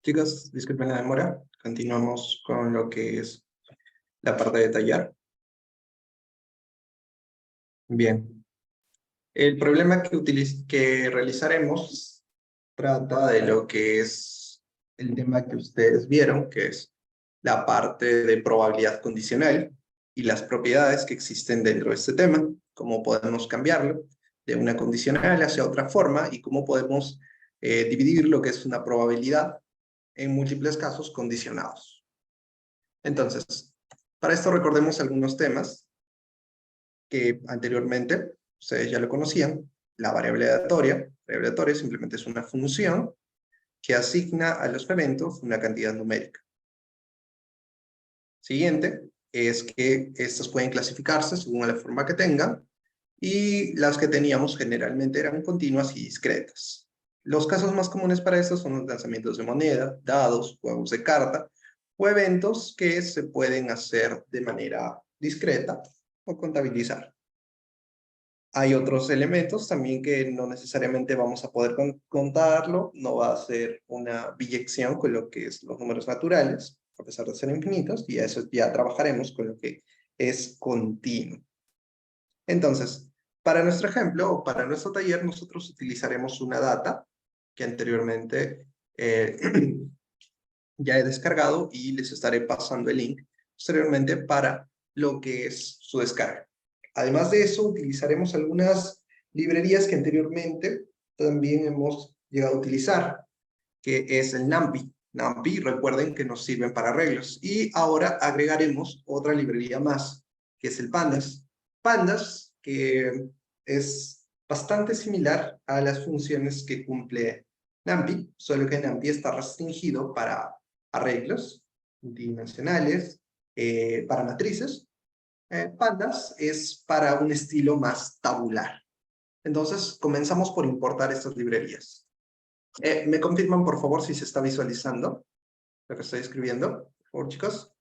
Chicos, disculpen la demora. Continuamos con lo que es la parte de tallar. Bien. El problema que realizaremos trata de lo que es el tema que ustedes vieron, que es la parte de probabilidad condicional y las propiedades que existen dentro de este tema, cómo podemos cambiarlo de una condicional hacia otra forma y cómo podemos dividir lo que es una probabilidad en múltiples casos condicionados. Entonces, para esto recordemos algunos temas que anteriormente ustedes ya lo conocían. La variable aleatoria. La variable aleatoria simplemente es una función que asigna a los eventos una cantidad numérica. Siguiente es que estas pueden clasificarse según la forma que tengan, y las que teníamos generalmente eran continuas y discretas. Los casos más comunes para esto son los lanzamientos de moneda, dados, juegos de carta, o eventos que se pueden hacer de manera discreta o contabilizar. Hay otros elementos también que no necesariamente vamos a poder contarlo, no va a ser una biyección con lo que es los números naturales, a pesar de ser infinitos, y eso ya trabajaremos con lo que es continuo. Entonces, para nuestro ejemplo o para nuestro taller, nosotros utilizaremos una data que anteriormente ya he descargado y les estaré pasando el link posteriormente para lo que es su descarga. Además de eso, utilizaremos algunas librerías que anteriormente también hemos llegado a utilizar, que es el NumPy. NumPy, recuerden que nos sirven para arreglos. Y ahora agregaremos otra librería más, que es el Pandas. Pandas, que es bastante similar a las funciones que cumple NumPy, solo que NumPy está restringido para arreglos dimensionales, para matrices. Pandas es para un estilo más tabular. Entonces, comenzamos por importar estas librerías. ¿Me confirman, por favor, si se está visualizando lo que estoy escribiendo? Por favor, chicos.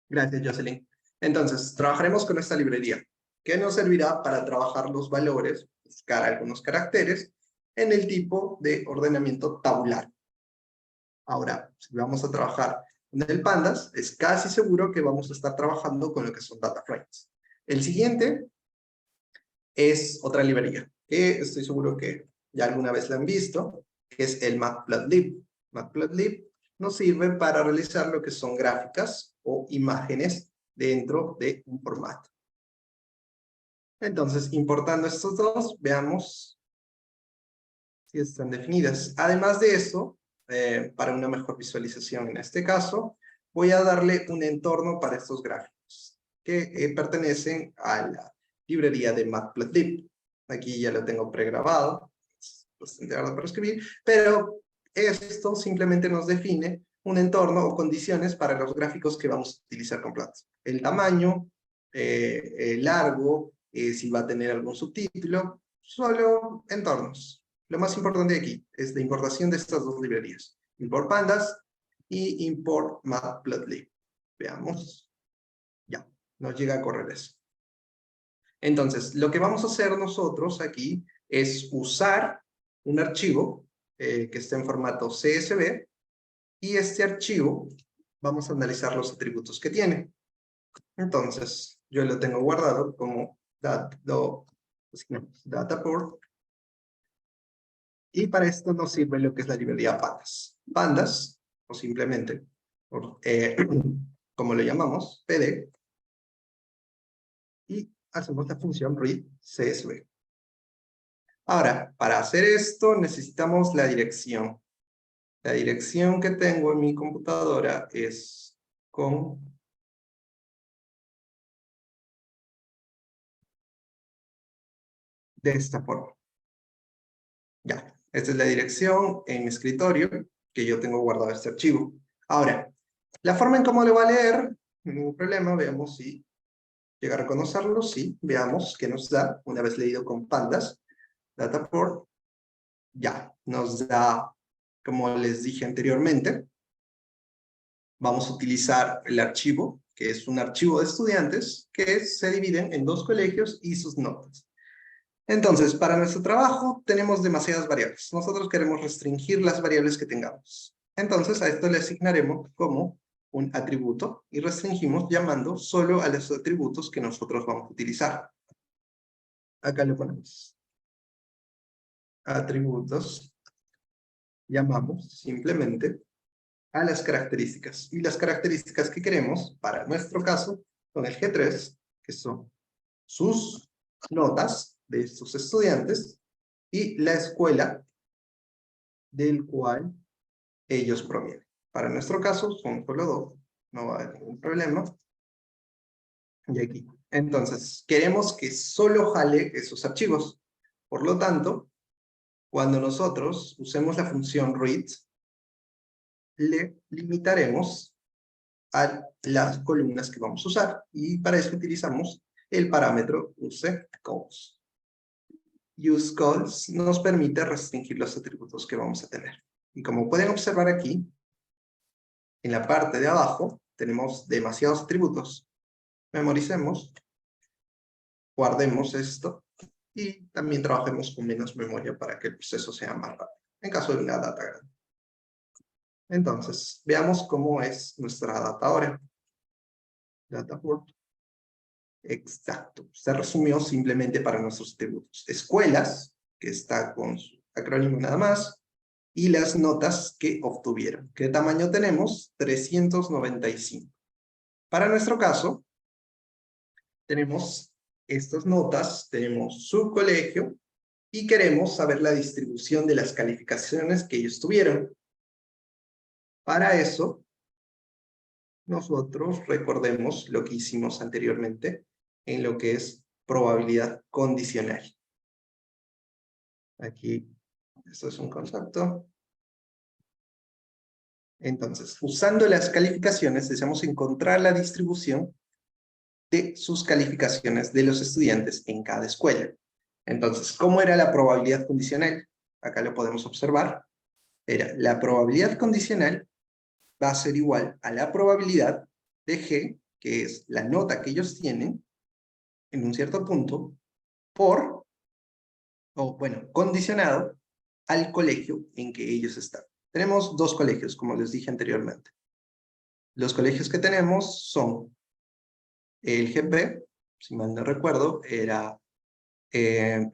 Gracias, Jocelyn. Entonces, trabajaremos con esta librería, que nos servirá para trabajar los valores, buscar algunos caracteres, en el tipo de ordenamiento tabular. Ahora, si vamos a trabajar con el Pandas, es casi seguro que vamos a estar trabajando con lo que son data frames. El siguiente es otra librería, que estoy seguro que ya alguna vez la han visto, que es el Matplotlib. Matplotlib nos sirve para realizar lo que son gráficas o imágenes dentro de un formato. Entonces, importando estos dos, veamos si están definidas. Además de eso, para una mejor visualización en este caso, voy a darle un entorno para estos gráficos, que pertenecen a la librería de Matplotlib. Aquí ya lo tengo pregrabado, es bastante tarde para escribir, pero esto simplemente nos define un entorno o condiciones para los gráficos que vamos a utilizar con Plots. El tamaño, el largo, si va a tener algún subtítulo, solo entornos. Lo más importante aquí es la importación de estas dos librerías. Import Pandas y Import Matplotlib. Veamos. Ya, nos llega a correr eso. Entonces, lo que vamos a hacer nosotros aquí es usar un archivo que esté en formato CSV, y este archivo vamos a analizar los atributos que tiene. Entonces, yo lo tengo guardado como dataport, y para esto nos sirve lo que es la librería Pandas. Pandas, o simplemente, como lo llamamos, PD, y hacemos la función read CSV. Ahora, para hacer esto necesitamos la dirección. La dirección que tengo en mi computadora es de esta forma. Ya, esta es la dirección en mi escritorio que yo tengo guardado este archivo. Ahora, la forma en cómo lo va a leer, ningún problema, veamos si llega a reconocerlo. Sí, veamos qué nos da una vez leído con Pandas. Dataport, ya, nos da, como les dije anteriormente, vamos a utilizar el archivo que es un archivo de estudiantes que se dividen en 2 colegios y sus notas. Entonces, para nuestro trabajo tenemos demasiadas variables. Nosotros queremos restringir las variables que tengamos. Entonces, a esto le asignaremos como un atributo y restringimos llamando solo a los atributos que nosotros vamos a utilizar. Acá le ponemos atributos. Llamamos simplemente a las características. Y las características que queremos, para nuestro caso, son el G3, que son sus notas de estos estudiantes, y la escuela del cual ellos provienen. Para nuestro caso, son solo 2, no va a haber ningún problema. Y aquí. Entonces, queremos que solo jale esos archivos. Por lo tanto, cuando nosotros usemos la función read, le limitaremos a las columnas que vamos a usar. Y para eso utilizamos el parámetro useCalls. useCalls nos permite restringir los atributos que vamos a tener. Y como pueden observar aquí, en la parte de abajo tenemos demasiados atributos. Memoricemos, guardemos esto y también trabajemos con menos memoria para que el proceso sea más rápido, en caso de una data grande. Entonces, veamos cómo es nuestra data ahora. Data port. Exacto. Se resumió simplemente para nuestros atributos. Escuelas, que está con su acrónimo nada más, y las notas que obtuvieron. ¿Qué tamaño tenemos? 395. Para nuestro caso, tenemos estas notas, tenemos su colegio, y queremos saber la distribución de las calificaciones que ellos tuvieron. Para eso, nosotros recordemos lo que hicimos anteriormente en lo que es probabilidad condicional. Aquí, esto es un concepto. Entonces, usando las calificaciones, deseamos encontrar la distribución de sus calificaciones de los estudiantes en cada escuela. Entonces, ¿cómo era la probabilidad condicional? Acá lo podemos observar. Era la probabilidad condicional va a ser igual a la probabilidad de G, que es la nota que ellos tienen en un cierto punto, por, o bueno, condicionado al colegio en que ellos están. Tenemos 2 colegios, como les dije anteriormente. Los colegios que tenemos son el GP, si mal no recuerdo, era este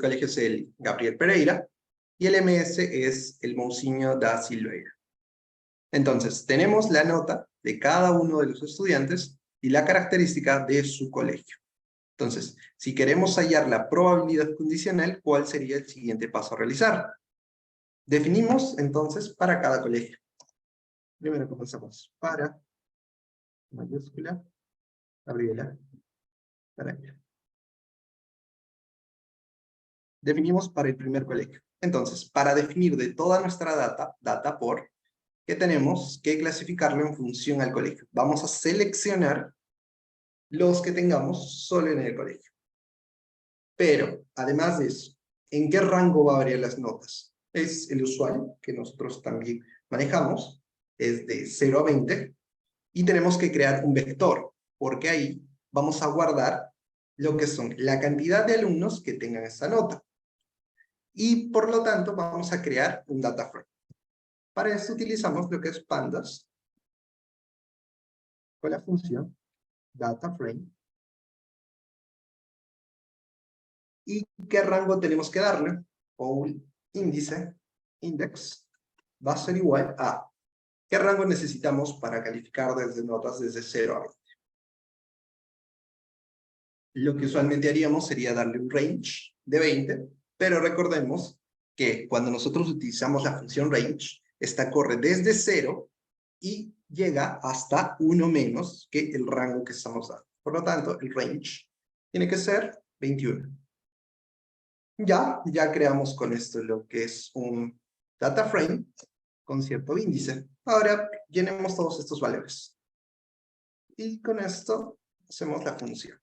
colegio es el Gabriel Pereira, y el MS es el Mousinho da Silveira. Entonces, tenemos la nota de cada uno de los estudiantes y la característica de su colegio. Entonces, si queremos hallar la probabilidad condicional, ¿cuál sería el siguiente paso a realizar? Definimos, entonces, para cada colegio. Primero comenzamos para, mayúscula, Gabriela, Pereira. Definimos para el primer colegio. Entonces, para definir de toda nuestra data por, que tenemos que clasificarlo en función al colegio. Vamos a seleccionar los que tengamos solo en el colegio. Pero, además de eso, ¿en qué rango va a variar las notas? Es el usual, que nosotros también manejamos, es de 0 a 20, y tenemos que crear un vector, porque ahí vamos a guardar lo que son la cantidad de alumnos que tengan esa nota. Y por lo tanto vamos a crear un data frame. Para eso utilizamos lo que es pandas con la función data frame. ¿Y qué rango tenemos que darle? O un índice, index, va a ser igual a ¿qué rango necesitamos para calificar desde notas desde 0 a 20? Lo que usualmente haríamos sería darle un range de 20, pero recordemos que cuando nosotros utilizamos la función range, esta corre desde 0 y llega hasta 1 menos que el rango que estamos dando. Por lo tanto, el range tiene que ser 21. Ya creamos con esto lo que es un data frame con cierto índice. Ahora llenemos todos estos valores. Y con esto hacemos la función.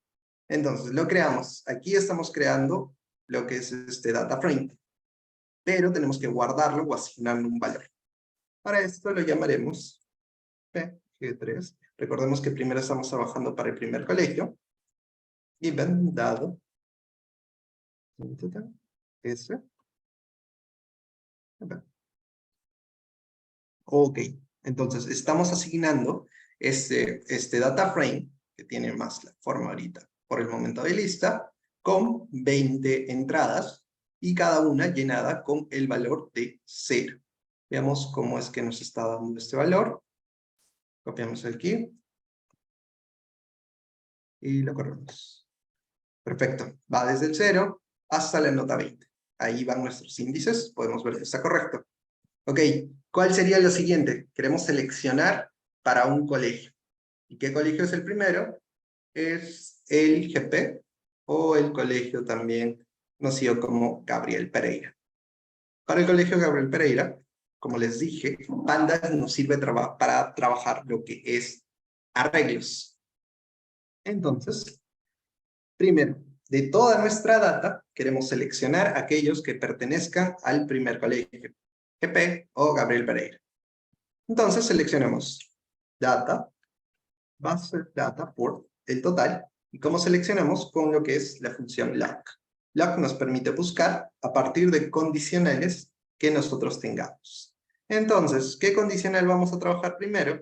Entonces, lo creamos. Aquí estamos creando lo que es este data frame. Pero tenemos que guardarlo o asignarle un valor. Para esto lo llamaremos P. G3. Recordemos que primero estamos trabajando para el primer colegio. Given, dado. S. Ok, entonces estamos asignando este data frame, que tiene más la forma ahorita, por el momento de lista, con 20 entradas, y cada una llenada con el valor de 0. Veamos cómo es que nos está dando este valor. Copiamos aquí. Y lo corremos. Perfecto. Va desde el 0 hasta la nota 20. Ahí van nuestros índices. Podemos ver que está correcto. Ok, ¿cuál sería lo siguiente? Queremos seleccionar para un colegio. ¿Y qué colegio es el primero? Es el GP o el colegio también conocido como Gabriel Pereira. Para el colegio Gabriel Pereira, como les dije, Pandas nos sirve para trabajar lo que es arreglos. Entonces, primero, de toda nuestra data, queremos seleccionar aquellos que pertenezcan al primer colegio, GP o Gabriel Pereira. Entonces seleccionamos data, base data por el total, y como seleccionamos con lo que es la función lock. Lock nos permite buscar a partir de condicionales que nosotros tengamos. Entonces, ¿qué condicional vamos a trabajar primero?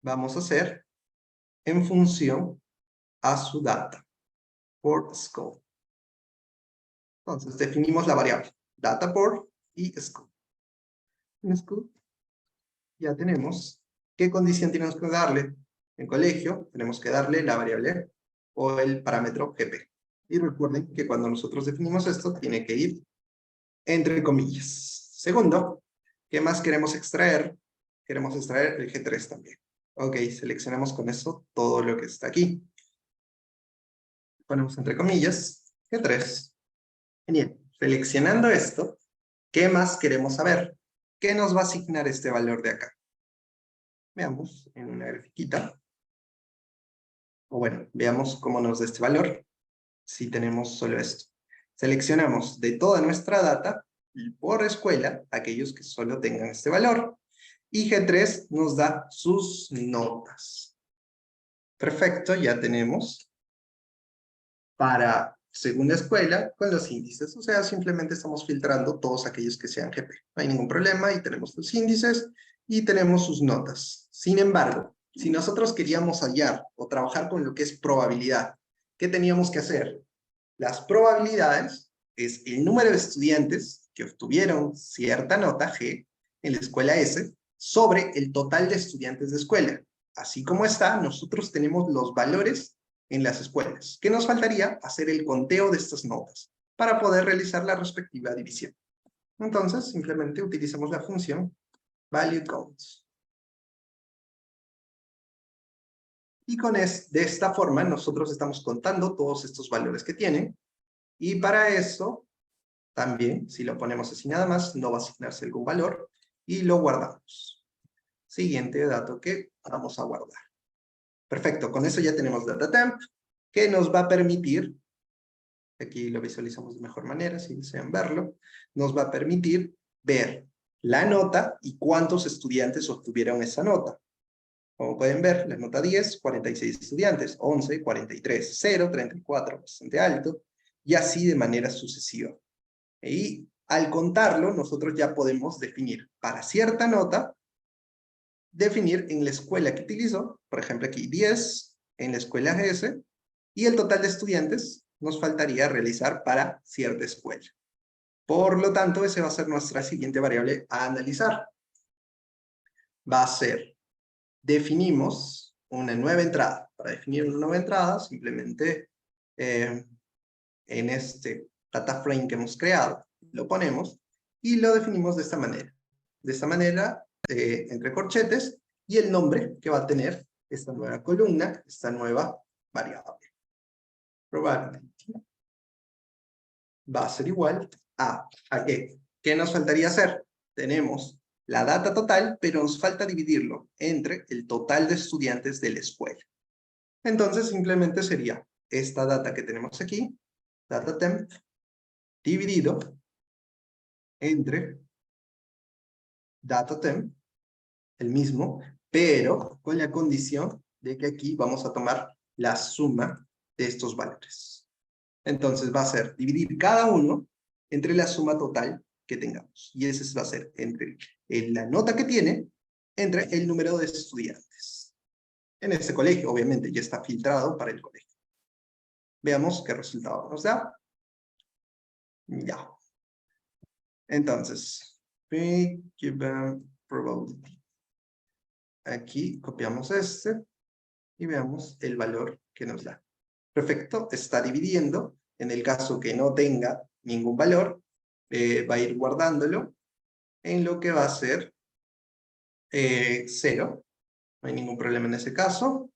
Vamos a hacer en función a su data, por school. Entonces, definimos la variable data por y school. En school ya tenemos qué condición tenemos que darle. En colegio tenemos que darle la variable o el parámetro GP. Y recuerden que cuando nosotros definimos esto, tiene que ir entre comillas. Segundo, ¿qué más queremos extraer? Queremos extraer el G3 también. Ok, seleccionamos con eso todo lo que está aquí. Ponemos entre comillas G3. Genial. Seleccionando esto, ¿qué más queremos saber? ¿Qué nos va a asignar este valor de acá? Veamos en una grafiquita. O bueno, veamos cómo nos da este valor. Si tenemos solo esto. Seleccionamos de toda nuestra data, por escuela, aquellos que solo tengan este valor. Y G3 nos da sus notas. Perfecto, ya tenemos para segunda escuela con los índices. O sea, simplemente estamos filtrando todos aquellos que sean GP. No hay ningún problema y tenemos los índices y tenemos sus notas. Sin embargo, si nosotros queríamos hallar o trabajar con lo que es probabilidad, ¿qué teníamos que hacer? Las probabilidades es el número de estudiantes que obtuvieron cierta nota G en la escuela S sobre el total de estudiantes de escuela. Así como está, nosotros tenemos los valores en las escuelas. ¿Qué nos faltaría? Hacer el conteo de estas notas para poder realizar la respectiva división. Entonces, simplemente utilizamos la función valueCounts. Y de esta forma, nosotros estamos contando todos estos valores que tienen. Y para eso, también, si lo ponemos así nada más, no va a asignarse algún valor. Y lo guardamos. Siguiente dato que vamos a guardar. Perfecto, con eso ya tenemos DataTemp, que nos va a permitir, aquí lo visualizamos de mejor manera, si desean verlo, nos va a permitir ver la nota y cuántos estudiantes obtuvieron esa nota. Como pueden ver, la nota 10, 46 estudiantes, 11, 43, 0, 34, bastante alto, y así de manera sucesiva. Y al contarlo, nosotros ya podemos definir para cierta nota, definir en la escuela que utilizó, por ejemplo aquí 10, en la escuela S, y el total de estudiantes nos faltaría realizar para cierta escuela. Por lo tanto, esa va a ser nuestra siguiente variable a analizar. Va a ser, definimos una nueva entrada. Para definir una nueva entrada, simplemente en este data frame que hemos creado, lo ponemos y lo definimos de esta manera. De esta manera, entre corchetes, y el nombre que va a tener esta nueva columna, esta nueva variable. Probability va a ser igual ¿a qué? ¿Qué nos faltaría hacer? Tenemos la data total, pero nos falta dividirlo entre el total de estudiantes de la escuela. Entonces, simplemente sería esta data que tenemos aquí, DataTemp, dividido entre DataTemp, el mismo, pero con la condición de que aquí vamos a tomar la suma de estos valores. Entonces va a ser dividir cada uno entre la suma total que tengamos. Y ese va a ser entre la nota que tiene, entre el número de estudiantes. En este colegio, obviamente, ya está filtrado para el colegio. Veamos qué resultado nos da. Ya. Entonces, given probability. Aquí copiamos este y veamos el valor que nos da. Perfecto, está dividiendo. En el caso que no tenga ningún valor, va a ir guardándolo en lo que va a ser 0. No hay ningún problema en ese caso.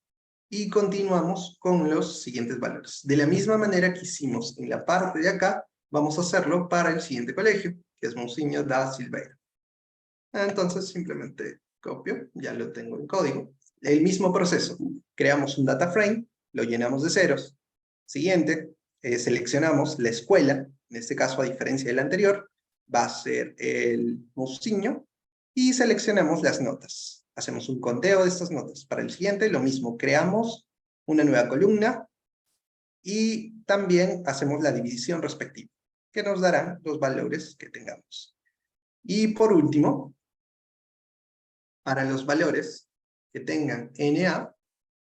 Y continuamos con los siguientes valores. De la misma manera que hicimos en la parte de acá, vamos a hacerlo para el siguiente colegio, que es Monsinho da Silveira. Entonces simplemente copio, ya lo tengo en código. El mismo proceso. Creamos un data frame, lo llenamos de ceros. Siguiente, seleccionamos la escuela, en este caso a diferencia del anterior, va a ser el Monsinho, y seleccionamos las notas. Hacemos un conteo de estas notas. Para el siguiente, lo mismo, creamos una nueva columna y también hacemos la división respectiva, que nos darán los valores que tengamos. Y por último, para los valores que tengan NA,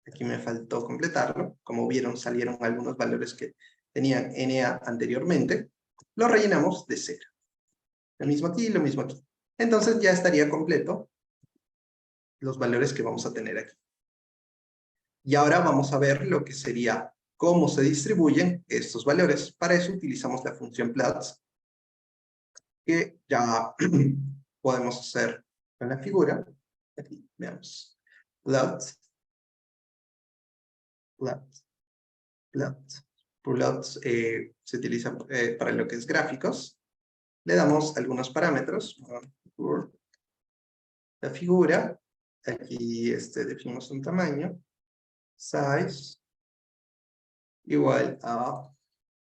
aquí me faltó completarlo, como vieron salieron algunos valores que tenían NA anteriormente, lo rellenamos de 0. Lo mismo aquí y lo mismo aquí. Entonces ya estaría completo los valores que vamos a tener aquí. Y ahora vamos a ver lo que sería cómo se distribuyen estos valores. Para eso utilizamos la función plots, que ya podemos hacer con la figura. Aquí, veamos. Plots. Plots. Plots. Plots se utiliza para lo que es gráficos. Le damos algunos parámetros. La figura. Aquí definimos un tamaño. Size. Igual a,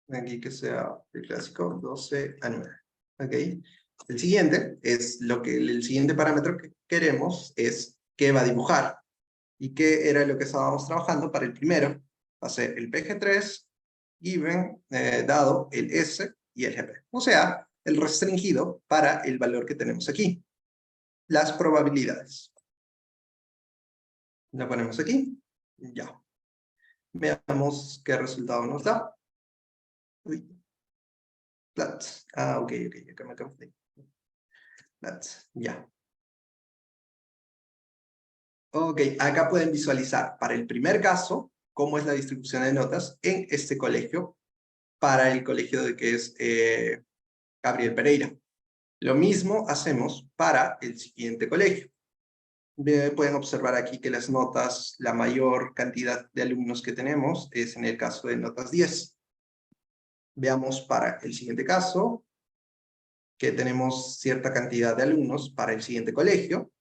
aquí que sea el clásico, 12 a 9. ¿Ok? El siguiente es el siguiente parámetro que queremos es qué va a dibujar. ¿Y qué era lo que estábamos trabajando para el primero? Va a ser el PG3 given, dado el S y el GP. O sea, el restringido para el valor que tenemos aquí. Las probabilidades. Lo ponemos aquí. Ya. Veamos qué resultado nos da. Uy. Plats. Ah, ok, acá me confundí. Plats, ya. Ok, acá pueden visualizar para el primer caso cómo es la distribución de notas en este colegio para el colegio de que es Gabriel Pereira. Lo mismo hacemos para el siguiente colegio. Pueden observar aquí que las notas, la mayor cantidad de alumnos que tenemos es en el caso de notas 10. Veamos para el siguiente caso, que tenemos cierta cantidad de alumnos para el siguiente colegio,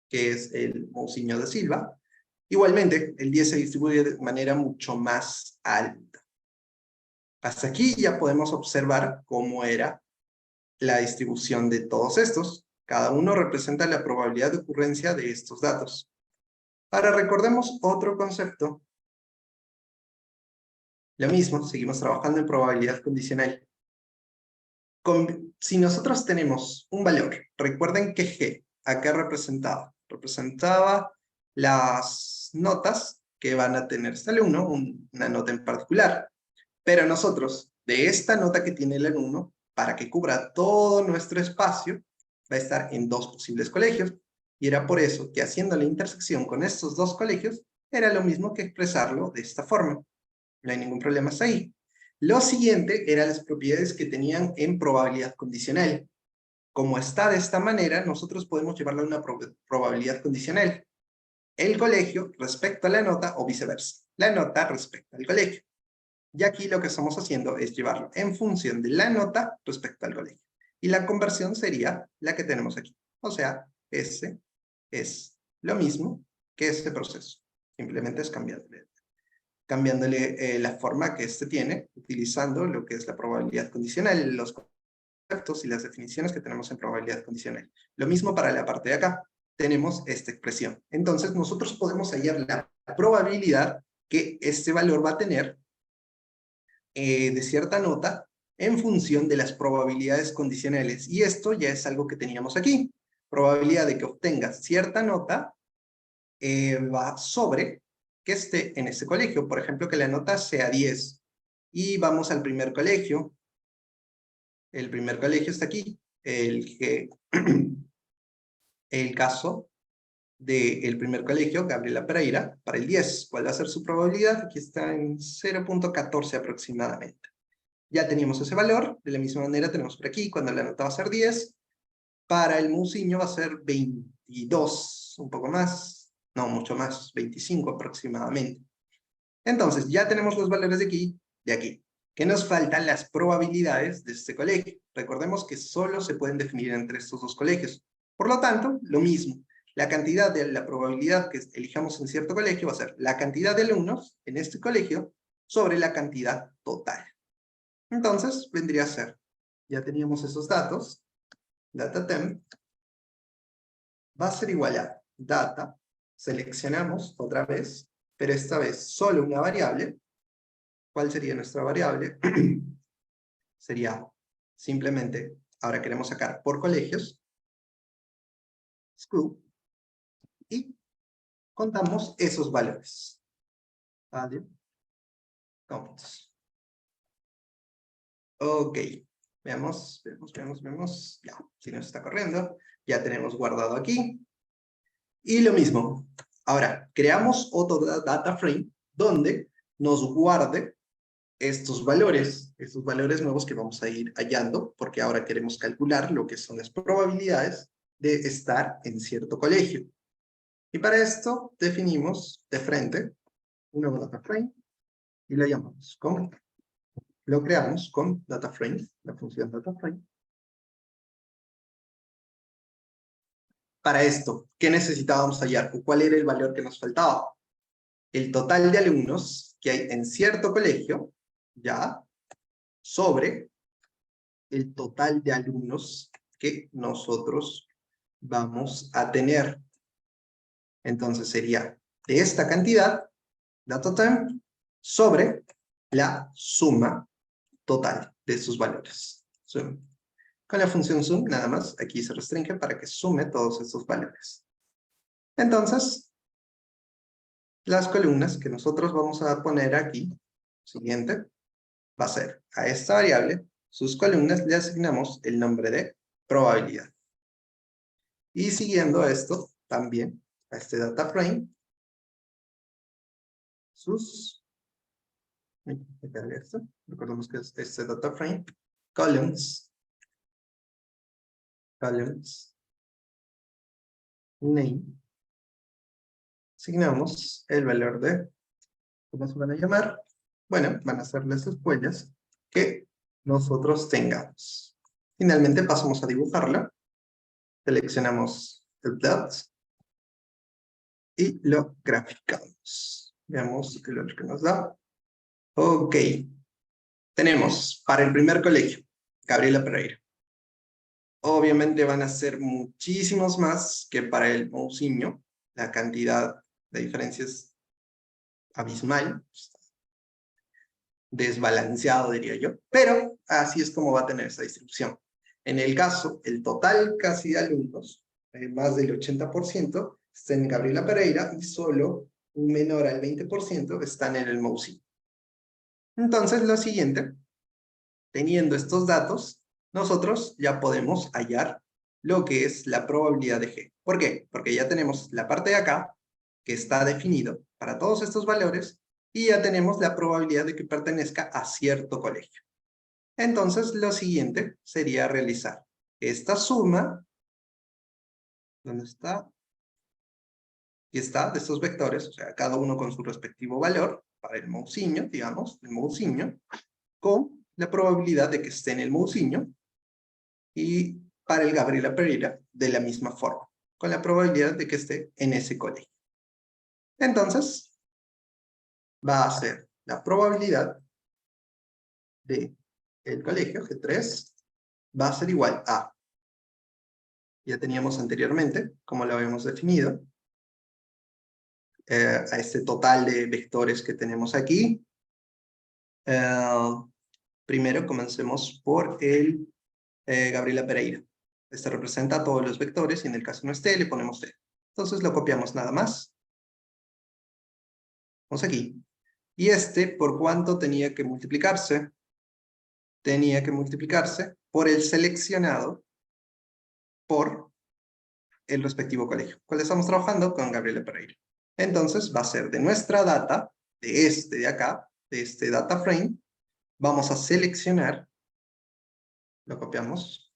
que es el Monsinho da Silva. Igualmente, el 10 se distribuye de manera mucho más alta. Hasta aquí ya podemos observar cómo era la distribución de todos estos. Cada uno representa la probabilidad de ocurrencia de estos datos. Ahora recordemos otro concepto. Lo mismo, seguimos trabajando en probabilidad condicional. Si nosotros tenemos un valor, recuerden que G, ¿a qué representaba? Representaba las notas que van a tener este alumno, una nota en particular. Pero nosotros, de esta nota que tiene el alumno, para que cubra todo nuestro espacio, va a estar en 2 posibles colegios. Y era por eso que haciendo la intersección con estos 2 colegios, era lo mismo que expresarlo de esta forma. No hay ningún problema hasta ahí. Lo siguiente eran las propiedades que tenían en probabilidad condicional. Como está de esta manera, nosotros podemos llevarlo a una probabilidad condicional. El colegio respecto a la nota o viceversa. La nota respecto al colegio. Y aquí lo que estamos haciendo es llevarlo en función de la nota respecto al colegio. Y la conversión sería la que tenemos aquí. O sea, ese es lo mismo que este proceso. Simplemente es cambiándole la forma que este tiene, utilizando lo que es la probabilidad condicional, los conceptos y las definiciones que tenemos en probabilidad condicional. Lo mismo para la parte de acá. tenemos esta expresión. Entonces, nosotros podemos hallar la probabilidad que este valor va a tener de cierta nota en función de las probabilidades condicionales. Y esto ya es algo que teníamos aquí. Probabilidad de que obtengas cierta nota va sobre que esté en ese colegio. Por ejemplo, que la nota sea 10. Y vamos al primer colegio. El primer colegio está aquí. El caso del primer colegio, Gabriela Pereira, para el 10. ¿Cuál va a ser su probabilidad? Aquí está en 0.14 aproximadamente. Ya teníamos ese valor. De la misma manera tenemos por aquí, cuando la nota va a ser 10. Para el Mousinho va a ser 22, un poco más. No, mucho más, 25 aproximadamente. Entonces, ya tenemos los valores de aquí, de aquí. ¿Qué nos faltan? Las probabilidades de este colegio. Recordemos que solo se pueden definir entre estos dos colegios. Por lo tanto, lo mismo. La cantidad de la probabilidad que elijamos en cierto colegio va a ser la cantidad de alumnos en este colegio sobre la cantidad total. Entonces, vendría a ser, ya teníamos esos datos, datatemp va a ser igual a data, seleccionamos otra vez, pero esta vez solo una variable. ¿Cuál sería nuestra variable? Sería simplemente, ahora queremos sacar por colegios, school, y contamos esos valores. Vale. Vamos. Ok, veamos. Ya, si nos está corriendo, ya tenemos guardado aquí. Y lo mismo. Ahora, creamos otro data frame donde nos guarde estos valores nuevos que vamos a ir hallando, porque ahora queremos calcular lo que son las probabilidades de estar en cierto colegio. Y para esto definimos de frente un nuevo data frame y lo llamamos como, lo creamos con data frame, la función data frame. Para esto, ¿qué necesitábamos hallar? ¿Cuál era el valor que nos faltaba? El total de alumnos que hay en cierto colegio, ya, sobre el total de alumnos que nosotros vamos a tener. Entonces sería de esta cantidad, datatemp, sobre la suma total de sus valores. Sum. Con la función sum, nada más, aquí se restringe para que sume todos estos valores. Entonces, las columnas que nosotros vamos a poner aquí, siguiente, va a ser a esta variable, sus columnas le asignamos el nombre de probabilidad. Y siguiendo esto, también, a este data frame, recordemos que es este data frame, columns, name, asignamos el valor de, ¿cómo se van a llamar? Bueno, van a ser las escuelas que nosotros tengamos. Finalmente pasamos a dibujarla, seleccionamos el dot y lo graficamos. Veamos qué es lo que nos da. Ok. Tenemos para el primer colegio, Gabriela Pereira. Obviamente van a ser muchísimos más que para el Mousinho. La cantidad de diferencia es abismal. Desbalanceado, diría yo. Pero así es como va a tener esa distribución. En el caso, el total casi de alumnos, más del 80%, está en Gabriela Pereira y solo un menor al 20% están en el Mousinho. Entonces, lo siguiente, teniendo estos datos, nosotros ya podemos hallar lo que es la probabilidad de G. ¿Por qué? Porque ya tenemos la parte de acá, que está definido para todos estos valores, y ya tenemos la probabilidad de que pertenezca a cierto colegio. Entonces, lo siguiente sería realizar esta suma, ¿dónde está? Aquí está, de estos vectores, o sea, cada uno con su respectivo valor, para el Mousinho, digamos, el Mousinho, con la probabilidad de que esté en el Mousinho, y para el Gabriela Pereira de la misma forma, con la probabilidad de que esté en ese colegio. Entonces, va a ser la probabilidad de el colegio, G3, va a ser igual a ya teníamos anteriormente, como lo habíamos definido, a este total de vectores que tenemos aquí. Primero comencemos por el Gabriela Pereira. Este representa todos los vectores y en el caso no esté, le ponemos T. Entonces lo copiamos nada más. Vamos aquí. Y este, ¿por cuánto tenía que multiplicarse? Tenía que multiplicarse por el seleccionado por el respectivo colegio. ¿Cuál estamos trabajando? Con Gabriela Pereira. Entonces va a ser de nuestra data, de este de acá, de este data frame, vamos a seleccionar, lo copiamos,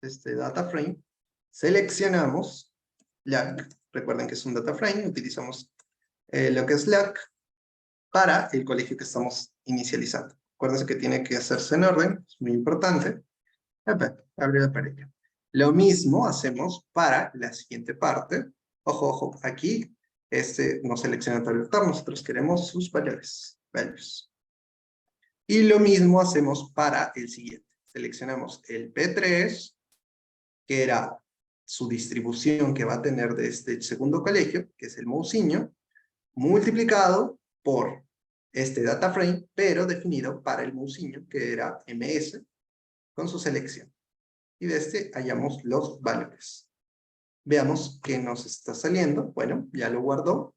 este data frame, seleccionamos LAC, recuerden que es un data frame, utilizamos lo que es LAC para el colegio que estamos inicializando. Acuérdense que tiene que hacerse en orden, es muy importante. Gabriela Pereira. Lo mismo hacemos para la siguiente parte. Ojo, ojo, aquí no selecciona todo el vector, nosotros queremos sus valores. Y lo mismo hacemos para el siguiente. Seleccionamos el P3, que era su distribución que va a tener de este segundo colegio, que es el Mousinho, multiplicado por este data frame, pero definido para el Mousinho, que era MS, con su selección. Y de este hallamos los valores. Veamos qué nos está saliendo. Bueno, ya lo guardó.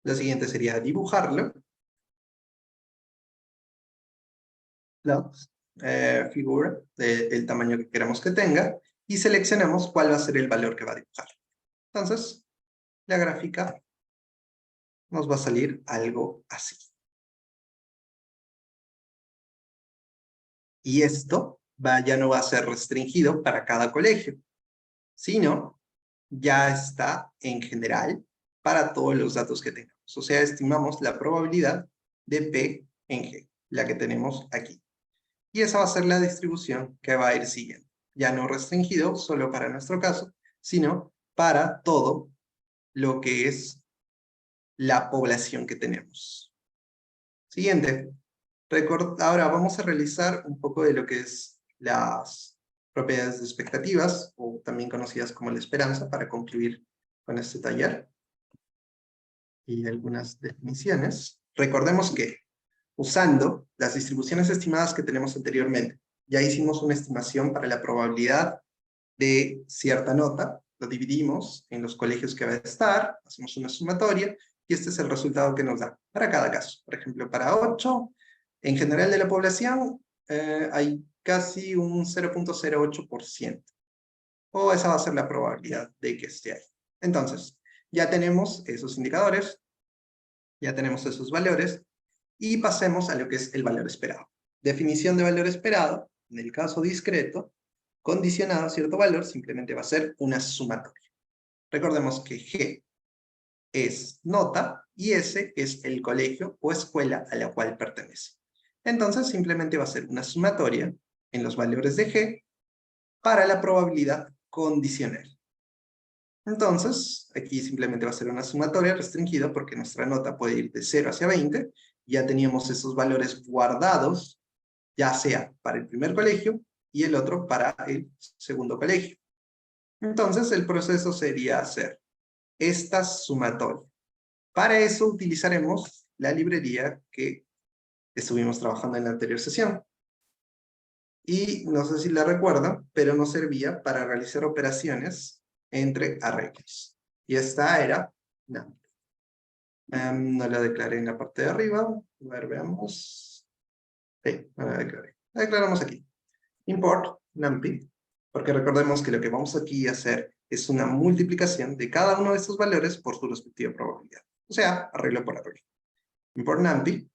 Lo siguiente sería dibujarlo. La figura del tamaño que queramos que tenga. Y seleccionamos cuál va a ser el valor que va a dibujar. Entonces, la gráfica nos va a salir algo así. Y esto ya no va a ser restringido para cada colegio, sino ya está en general para todos los datos que tengamos. O sea, estimamos la probabilidad de P en G, la que tenemos aquí. Y esa va a ser la distribución que va a ir siguiendo. Ya no restringido solo para nuestro caso, sino para todo lo que es la población que tenemos. Siguiente. Ahora vamos a realizar un poco de lo que es las propiedades de expectativas, o también conocidas como la esperanza, para concluir con este taller. Y algunas definiciones. Recordemos que usando las distribuciones estimadas que tenemos anteriormente, ya hicimos una estimación para la probabilidad de cierta nota, lo dividimos en los colegios que va a estar, hacemos una sumatoria, y este es el resultado que nos da para cada caso. Por ejemplo, para 8, en general de la población, hay casi un 0.08%. O esa va a ser la probabilidad de que esté ahí. Entonces, ya tenemos esos indicadores, ya tenemos esos valores, y pasemos a lo que es el valor esperado. Definición de valor esperado, en el caso discreto, condicionado a cierto valor, simplemente va a ser una sumatoria. Recordemos que G es nota y S es el colegio o escuela a la cual pertenece. Entonces simplemente va a ser una sumatoria en los valores de G para la probabilidad condicional. Entonces, aquí simplemente va a ser una sumatoria restringida porque nuestra nota puede ir de 0 hacia 20. Ya teníamos esos valores guardados, ya sea para el primer colegio y el otro para el segundo colegio. Entonces, el proceso sería hacer esta sumatoria. Para eso utilizaremos la librería que estuvimos trabajando en la anterior sesión. Y no sé si la recuerdan, pero nos servía para realizar operaciones entre arreglos. Y esta era NumPy. No la declaré en la parte de arriba. A ver, veamos. Sí, no la declaré. La declaramos aquí. Import NumPy. Porque recordemos que lo que vamos aquí a hacer es una multiplicación de cada uno de estos valores por su respectiva probabilidad. O sea, arreglo por arreglo. Import NumPy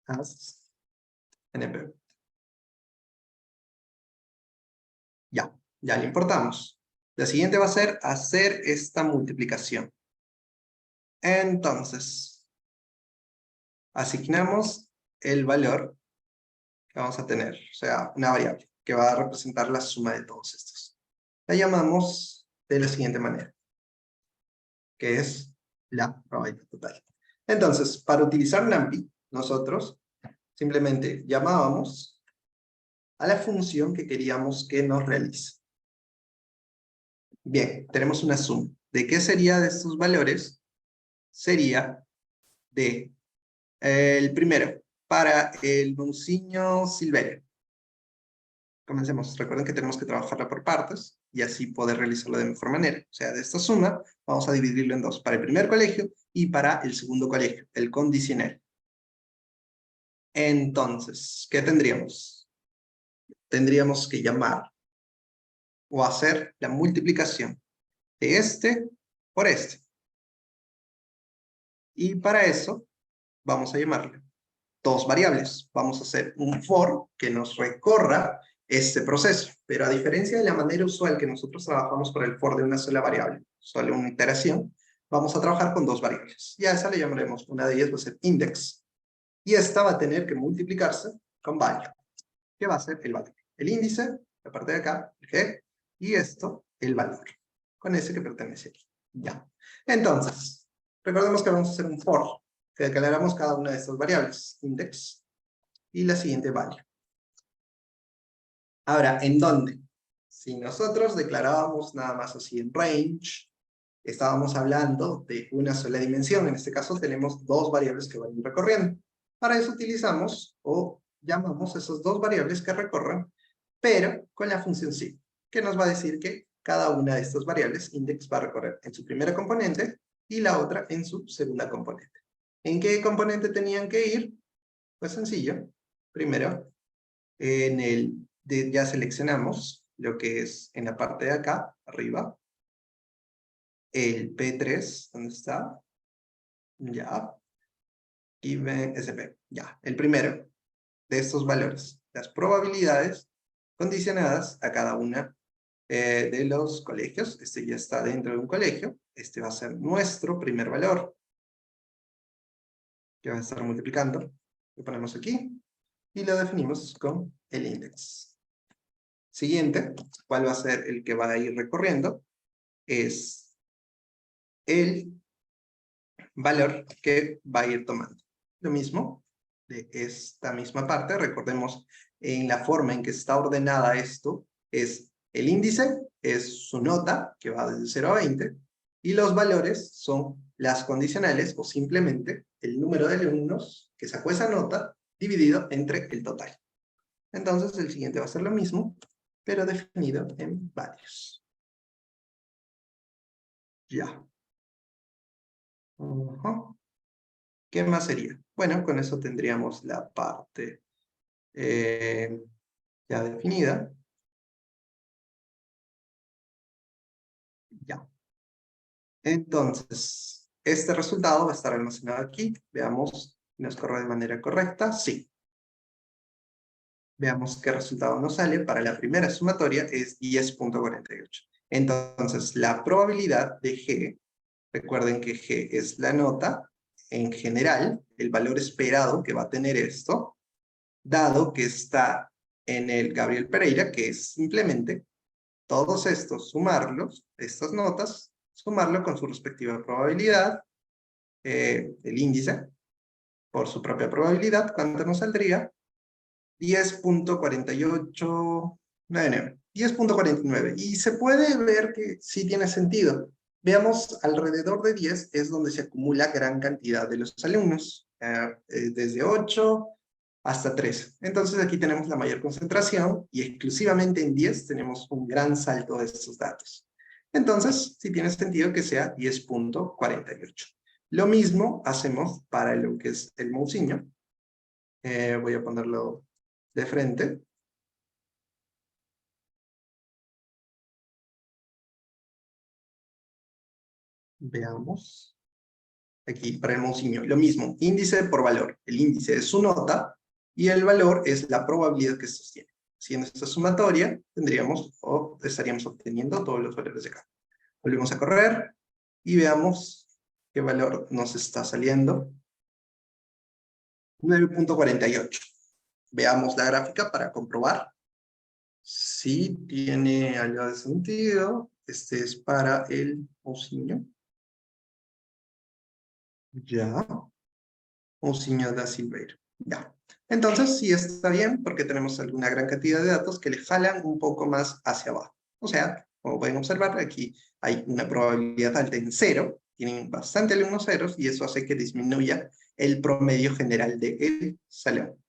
as NP. Ya lo importamos. La siguiente va a ser hacer esta multiplicación. Entonces, asignamos el valor que vamos a tener, o sea, una variable que va a representar la suma de todos estos. La llamamos de la siguiente manera, que es la probabilidad total. Entonces, para utilizar NumPy, nosotros simplemente llamábamos a la función que queríamos que nos realice. Bien, tenemos una suma. ¿De qué sería de estos valores? Sería de el primero, para el Monsignor Silverio. Comencemos. Recuerden que tenemos que trabajarla por partes y así poder realizarlo de mejor manera. O sea, de esta suma vamos a dividirlo en dos, para el primer colegio y para el segundo colegio, el condicional. Entonces, ¿qué tendríamos? Tendríamos que llamar o hacer la multiplicación de este por este. Y para eso vamos a llamarle dos variables. Vamos a hacer un for que nos recorra este proceso. Pero a diferencia de la manera usual que nosotros trabajamos para el for de una sola variable, solo una iteración, vamos a trabajar con dos variables. Y a esa le llamaremos, una de ellas va a ser index. Y esta va a tener que multiplicarse con value, que va a ser el valor. El índice, la parte de acá, el g, y esto, el valor, con ese que pertenece aquí. Ya. Entonces, recordemos que vamos a hacer un for, que declaramos cada una de estas variables, index, y la siguiente value. Ahora, ¿en dónde? Si nosotros declarábamos nada más así en range, estábamos hablando de una sola dimensión. En este caso tenemos dos variables que van recorriendo. Para eso utilizamos o llamamos esas dos variables que recorran, pero con la función sí, que nos va a decir que cada una de estas variables, index, va a recorrer en su primera componente y la otra en su segunda componente. ¿En qué componente tenían que ir? Pues sencillo. Primero, ya seleccionamos lo que es en la parte de acá, arriba, el P3, ¿dónde está? Ya. Given SP, ya. El primero de estos valores, las probabilidades condicionadas a cada una de los colegios. Este ya está dentro de un colegio. Este va a ser nuestro primer valor, que va a estar multiplicando. Lo ponemos aquí y lo definimos con el index. Siguiente, ¿cuál va a ser el que va a ir recorriendo? Es el valor que va a ir tomando. Lo mismo de esta misma parte, recordemos en la forma en que está ordenada esto, es el índice, es su nota, que va desde 0 a 20, y los valores son las condicionales, o simplemente el número de alumnos que sacó esa nota, dividido entre el total. Entonces el siguiente va a ser lo mismo, pero definido en varios. Ya. ¿Qué más sería? Bueno, con eso tendríamos la parte ya definida. Ya. Entonces, este resultado va a estar almacenado aquí. Veamos si nos corre de manera correcta. Sí. Veamos qué resultado nos sale. Para la primera sumatoria es 10.48. Entonces, la probabilidad de G, recuerden que G es la nota, en general, el valor esperado que va a tener esto, dado que está en el Gabriel Pereira, que es simplemente todos estos, sumarlos, estas notas, sumarlo con su respectiva probabilidad, el índice, por su propia probabilidad, ¿cuánto nos saldría? 10.4899. 10.49. Y se puede ver que sí tiene sentido. Veamos, alrededor de 10 es donde se acumula gran cantidad de los alumnos, desde 8 hasta 13. Entonces aquí tenemos la mayor concentración y exclusivamente en 10 tenemos un gran salto de estos datos. Entonces, sí tiene sentido que sea 10.48. Lo mismo hacemos para lo que es el Monsignor. Voy a ponerlo de frente. Veamos. Aquí, para el Monsignor, lo mismo, índice por valor. El índice es su nota y el valor es la probabilidad que sostiene. Haciendo esta sumatoria, tendríamos o estaríamos obteniendo todos los valores de acá. Volvemos a correr y veamos qué valor nos está saliendo. 9.48. Veamos la gráfica para comprobar si tiene algo de sentido. Este es para el Monsignor. Ya. Monsignor da Silveira. Ya. Entonces, sí está bien porque tenemos alguna gran cantidad de datos que le jalan un poco más hacia abajo. O sea, como pueden observar, aquí hay una probabilidad alta en 0, tienen bastante alumnos ceros y eso hace que disminuya el promedio general del salón.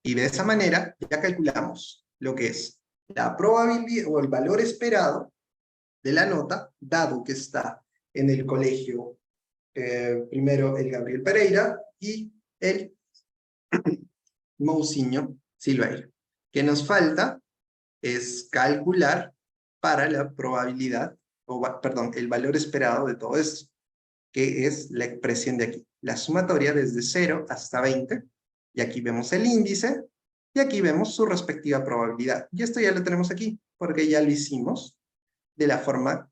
Y de esa manera ya calculamos lo que es la probabilidad o el valor esperado de la nota, dado que está en el colegio primero el Gabriel Pereira y el Mousinho Silveira. ¿Qué nos falta? Es calcular para la probabilidad, o perdón, el valor esperado de todo esto, que es la expresión de aquí, la sumatoria desde 0 hasta 20, y aquí vemos el índice, y aquí vemos su respectiva probabilidad. Y esto ya lo tenemos aquí, porque ya lo hicimos de la forma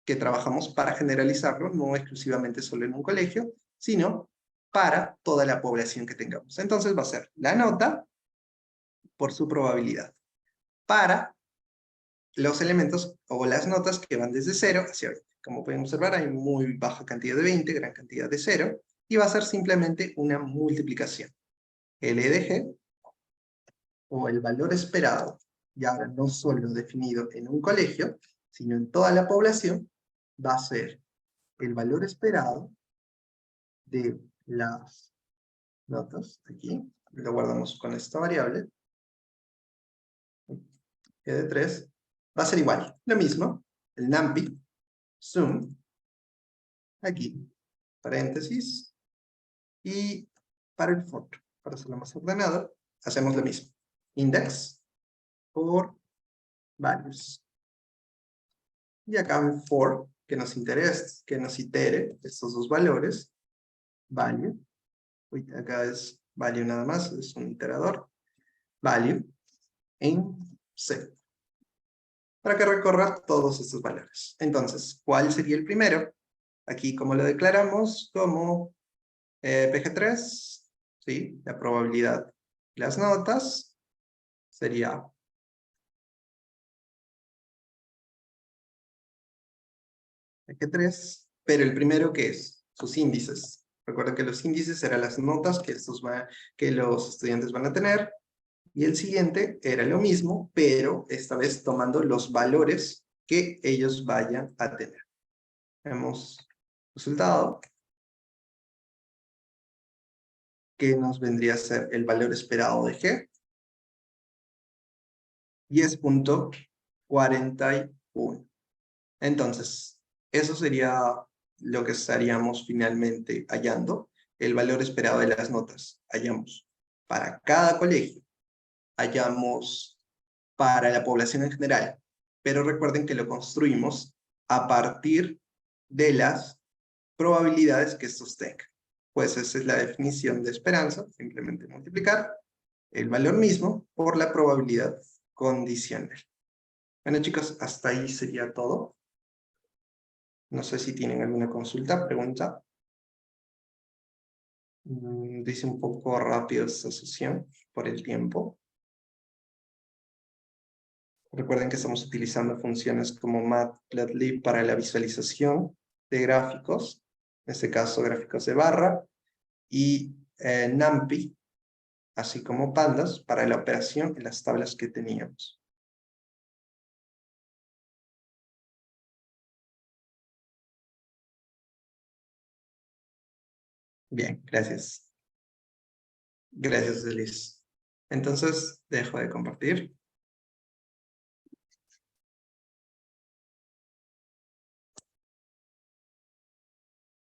que trabajamos para generalizarlo, no exclusivamente solo en un colegio, sino para toda la población que tengamos. Entonces va a ser la nota por su probabilidad para los elementos o las notas que van desde 0 hacia 20. Como pueden observar, hay muy baja cantidad de 20, gran cantidad de 0, y va a ser simplemente una multiplicación. El EDG, o el valor esperado, y ahora no solo definido en un colegio, sino en toda la población, va a ser el valor esperado de las notas, aquí, lo guardamos con esta variable, que de 3, va a ser igual, lo mismo, el NumPy, sum, aquí, paréntesis, y para el for, para hacerlo más ordenado, hacemos lo mismo, index por values. Y acá en for, que nos interesa, que nos itere estos dos valores, value, uy, acá es value nada más, es un iterador, value, en C, para que recorra todos estos valores. Entonces, ¿cuál sería el primero? Aquí, como lo declaramos, como PG3, ¿sí? La probabilidad de las notas sería PG3, pero el primero, ¿qué es? Sus índices. Recuerda que los índices eran las notas que los estudiantes van a tener, y el siguiente era lo mismo, pero esta vez tomando los valores que ellos vayan a tener. Vemos resultado, que nos vendría a ser el valor esperado de G, 10.41. Entonces, eso sería lo que estaríamos finalmente hallando, el valor esperado de las notas. Hallamos para cada colegio, hallamos para la población en general, pero recuerden que lo construimos a partir de las probabilidades que estos tengan. Pues esa es la definición de esperanza, simplemente multiplicar el valor mismo por la probabilidad condicional. Bueno, chicos, hasta ahí sería todo. No sé si tienen alguna consulta, pregunta. Dice un poco rápido esta sesión por el tiempo. Recuerden que estamos utilizando funciones como Matplotlib para la visualización de gráficos, en este caso gráficos de barra, y NumPy, así como Pandas, para la operación en las tablas que teníamos. Bien, gracias. Gracias, Liz. Entonces, dejo de compartir.